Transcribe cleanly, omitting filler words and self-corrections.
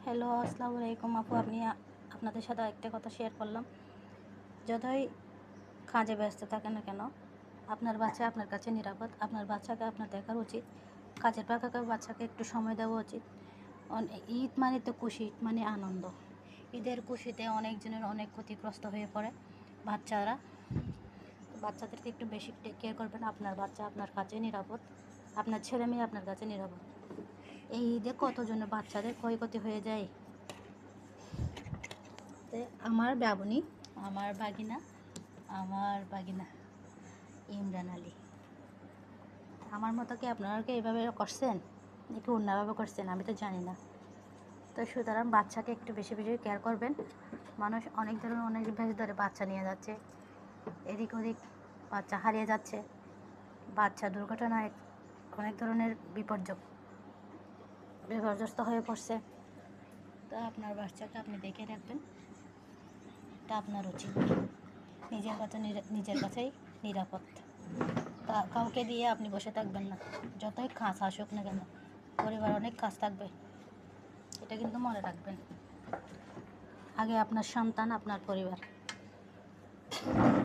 Hello, আসসালামু আলাইকুম আপু। আপনাদের সাথে একটা কথা শেয়ার করলাম। যতই কাজে ব্যস্ত থাকেন না কেন, আপনার বাচ্চা আপনার কাছে নিরাপদ। আপনার বাচ্চাকে আপনার দেখার উচিত। কাজের ফাঁকে বাচ্চাকে একটু সময় দেওয়া উচিত। ঈদ মানে তো খুশি, ঈদ মানে আনন্দ। ঈদের খুশিতে অনেকজনের অনেক ক্ষতিগ্রস্ত হয়ে পড়ে বাচ্চারা। বাচ্চাদেরকে একটু বেশি টেক কেয়ার করবেন। আপনার বাচ্চা আপনার কাছে নিরাপদ, আপনার ছেলে মেয়ে আপনার কাছে নিরাপদ। এই ঈদে কতজনের বাচ্চাদের ক্ষয়ক্ষতি হয়ে যায়। আমার বাবুনি, আমার বাগিনা ইমরান আলী। আমার মতো কি আপনারা কি এইভাবে করছেন, একটু অন্যভাবে করছেন? আমি তো জানি না। তো সুতরাং বাচ্চাকে একটু বেশি বেশি কেয়ার করবেন। মানুষ অনেক বেশি ধরে বাচ্চা নিয়ে যাচ্ছে, এদিক ওদিক বাচ্চা হারিয়ে যাচ্ছে। বাচ্চা দুর্ঘটনায় অনেক ধরনের বিপর্যস্ত হয়ে পড়ছে। তো আপনার বাচ্চাকে আপনি দেখে রাখবেন, এটা আপনার উচিত। নিজের কাছেই নিরাপদ। কাউকে দিয়ে আপনি বসে থাকবেন না। যতই কাজ আসুক না কেন, পরিবার অনেক কাজ থাকবে, এটা কিন্তু মনে রাখবেন। আগে আপনার সন্তান, আপনার পরিবার।